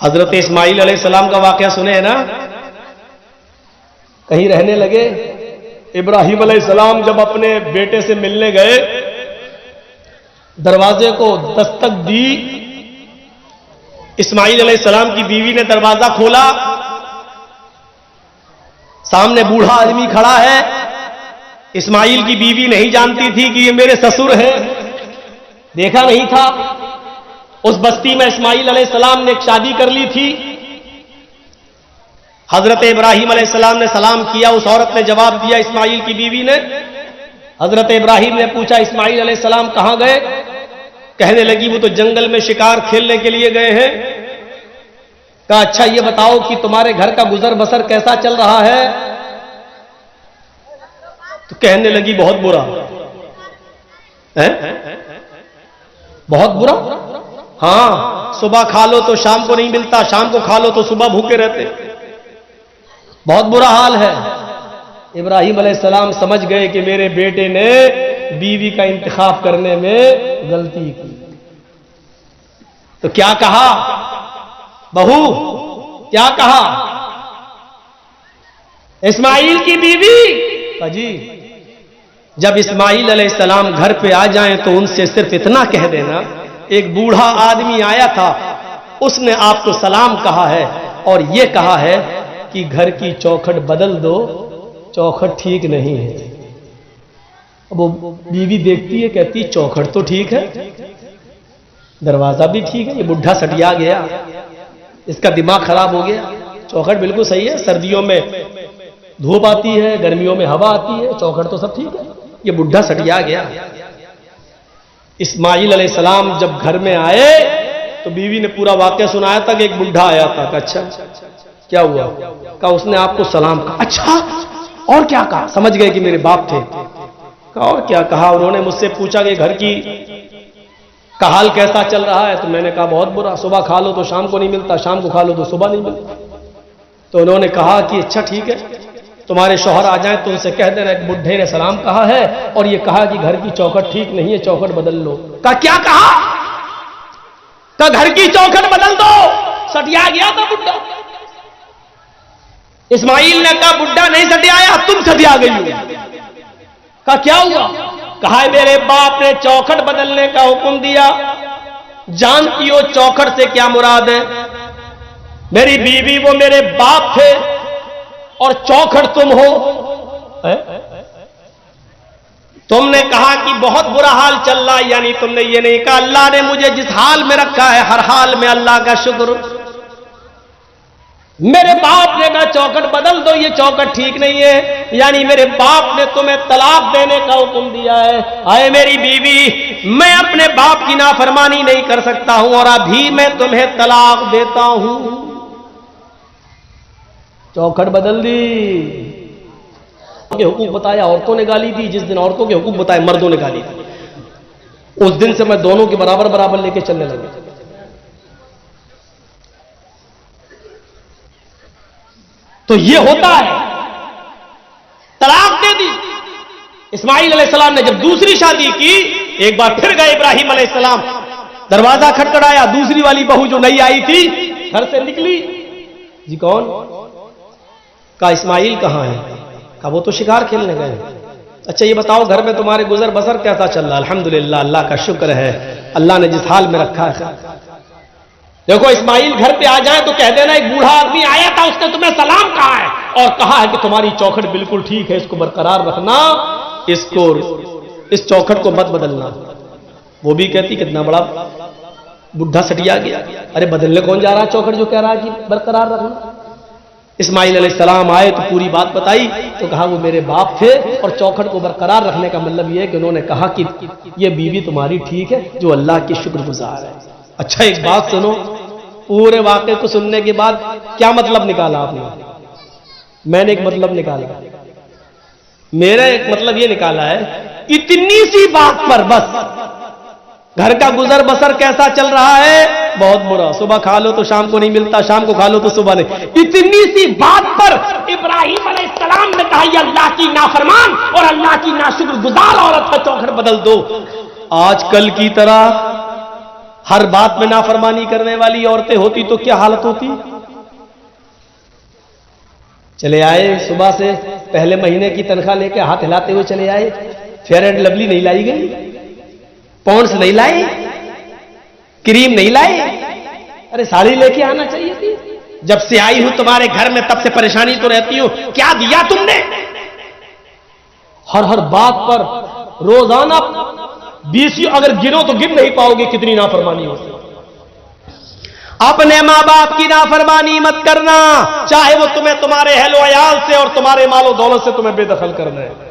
हजरत इस्माइल अलैहिस्सलाम का वाकया सुने हैं ना, कहीं रहने लगे। इब्राहिम अलैहिस्सलाम जब अपने बेटे से मिलने गए, दरवाजे को दस्तक दी, इस्माइल अलैहिस्सलाम की बीवी ने दरवाजा खोला, सामने बूढ़ा आदमी खड़ा है। इस्माइल की बीवी नहीं जानती थी कि ये मेरे ससुर हैं, देखा नहीं था। उस बस्ती में इस्माइल अलैहिस्सलाम ने एक शादी कर ली थी। हजरत इब्राहिम अलैहिस्सलाम ने सलाम किया, उस औरत ने जवाब दिया, इस्माइल की बीवी ने। हजरत इब्राहिम ने पूछा, इस्माइल अलैहिस्सलाम कहां गए? कहने लगी, वो तो जंगल में शिकार खेलने के लिए गए हैं। कहा, अच्छा ये बताओ कि तुम्हारे घर का गुजर बसर कैसा चल रहा है? तो कहने लगी, बहुत बुरा है। बहुत बुरा? हां, सुबह खा लो तो शाम को नहीं मिलता, शाम को खा लो तो सुबह भूखे रहते, बहुत बुरा हाल है। इब्राहिम अलैहिस्सलाम समझ गए कि मेरे बेटे ने बीवी का इंतखाब करने में गलती की। तो क्या कहा? बहू क्या कहा? इस्माइल की बीवी जी, जब इस्माइल अलैहिस्सलाम घर पे आ जाएं तो उनसे सिर्फ इतना कह देना, एक बूढ़ा आदमी आया था, उसने आपको सलाम कहा है और यह कहा है कि घर की चौखट बदल दो, चौखट ठीक नहीं है। अब वो बीवी देखती है, कहती चौखट तो ठीक है, दरवाजा भी ठीक है, ये बुढ़ा सटिया गया, इसका दिमाग खराब हो गया। चौखट बिल्कुल सही है, सर्दियों में धूप आती है, गर्मियों में हवा आती है, चौखट तो सब ठीक है, ये बुढ़ा सटिया गया। इस्माइल अलैहिस्सलाम जब घर में आए तो बीवी ने पूरा वाकया सुनाया था कि एक बुढ़ा आया था। अच्छा क्या हुआ? कहा, उसने आपको सलाम कहा। अच्छा, और क्या कहा? समझ गए कि मेरे बाप थे। कहा, और क्या कहा? उन्होंने मुझसे पूछा कि घर की का हाल कैसा चल रहा है? तो मैंने कहा, बहुत बुरा, सुबह खा लो तो शाम को नहीं मिलता, शाम को खा लो तो सुबह नहीं मिलता। तो उन्होंने कहा कि अच्छा ठीक है, तुम्हारे शौहर आ जाएं तो उनसे कह देना एक बुढ़े ने सलाम कहा है और ये कहा कि घर की चौखट ठीक नहीं है, चौखट बदल लो। कहा, क्या कहा? कहा, घर की चौखट बदल दो, सटिया गया था बुढ़ा। इस्माइल ने कहा, बुढ़ा नहीं सटियाया, तुम सटिया गई हो। कहा, क्या हुआ? कहा, मेरे बाप ने चौखट बदलने का हुक्म दिया। जानती हो चौखट से क्या मुराद है? मेरी बीवी वो मेरे बाप थे और चौखट तुम हो। तुमने कहा कि बहुत बुरा हाल चल रहा है, यानी तुमने ये नहीं कहा अल्लाह ने मुझे जिस हाल में रखा है हर हाल में अल्लाह का शुक्र। मेरे बाप ने कहा चौखट बदल दो, ये चौखट ठीक नहीं है, यानी मेरे बाप ने तुम्हें तलाक देने का हुक्म दिया है। आए मेरी बीवी, मैं अपने बाप की नाफरमानी नहीं कर सकता हूं और अभी मैं तुम्हें तलाक देता हूं। चौखट बदल दी। के हुकूक बताया, औरतों ने गाली दी। जिस दिन औरतों के हुकूक बताए मर्दों ने गाली दी, उस दिन से मैं दोनों के बराबर बराबर लेके चलने लगा। तो ये होता है, तलाक दे दी। इस्माइल अलैहिस्सलाम ने जब दूसरी शादी की, एक बार फिर गए इब्राहिम अलैहिस्सलाम, दरवाजा खटखटाया, दूसरी वाली बहू जो नई आई थी घर से निकली। जी कौन? कहा, इस्माइल कहां है? कहा, वो तो शिकार खेलने गए। अच्छा ये बताओ घर में तुम्हारे गुजर बसर कैसा चल रहा है? अल्हम्दुलिल्लाह, अल्लाह का शुक्र है, अल्लाह ने जिस हाल में रखा है। देखो इस्माइल घर पे आ जाए तो कह देना एक बूढ़ा आदमी आया था, उसने तुम्हें सलाम कहा है और कहा है कि तुम्हारी चौखट बिल्कुल ठीक है, इसको बरकरार रखना, इसको इस चौखट को मत बदलना। वो भी कहती कितना बड़ा बुढ़ा सटिया गया, अरे बदलने कौन जा रहा चौखट जो कह रहा है कि बरकरार रखना। इस्माइल अलैहिस्सलाम आए तो पूरी बात बताई, तो कहा वो मेरे बाप थे और चौखट को बरकरार रखने का मतलब यह है कि उन्होंने कहा कि ये बीवी तुम्हारी ठीक है जो अल्लाह की शुक्रगुजार है। अच्छा एक बात सुनो, पूरे वाक़े को सुनने के बाद क्या मतलब निकाला आपने? मैंने एक मतलब निकाला, मेरा एक मतलब यह निकाला है, इतनी सी बात पर बस घर का गुजर बसर कैसा चल रहा है? बहुत बुरा, सुबह खा लो तो शाम को नहीं मिलता, शाम को खा लो तो सुबह नहीं। इतनी सी बात पर इब्राहिम अलैहिस्सलाम ने कहा ये अल्लाह की नाफरमान और अल्लाह की नाशुक्रगुजार औरत का चौखट बदल दो। आजकल की तरह हर बात में नाफरमानी करने वाली औरतें होती तो क्या हालत होती। चले आए सुबह से पहले महीने की तनख्वाह लेके हाथ हिलाते हुए चले आए, फेयर एंड लवली नहीं लाई गई, पॉन्ड्स नहीं लाई, क्रीम नहीं लाई, अरे साड़ी लेके आना चाहिए थी। जब से आई हूं तुम्हारे घर में तब से परेशानी तो रहती हूं, क्या दिया तुमने। हर हर बात पर रोजाना 20 अगर गिनो तो गिन नहीं पाओगे कितनी नाफरमानी होती। अपने मां बाप की नाफरमानी मत करना, चाहे वो तुम्हें तुम्हारे अहलो अयाल से और तुम्हारे मालो दौलत से तुम्हें बेदखल करना है।